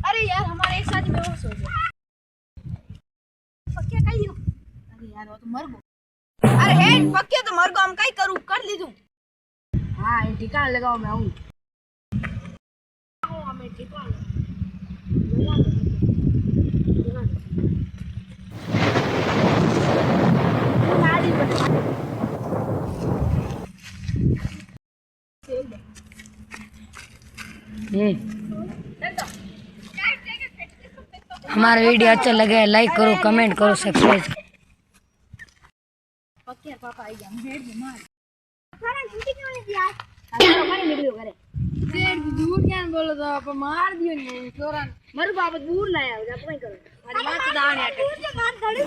अरे यार हमारे एक साथ बेहोश हो गया। पक्के कहीं लीधું? अरे यार वो तो मर गयो। अरे हेड पक्के तो मर गयो, हम कई करू कर लीधું। हां ये ठिकाना लगाओ मैं आऊं। आओ हमें ठिकाना हमारा वीडियो अच्छा लगे लाइक करो, कमेंट करो, सब्सक्राइब। पक्के पापा आई गया हेड बीमार। सारा छुट्टी क्यों नहीं दिया? अरे मारे निकलियो करे। शेर दूर क्या बोलो तो आप मार दियो ने तोरा मर बाप दूर लाया जा कोई करो। अरे बात दान है दूर से मार धड़ी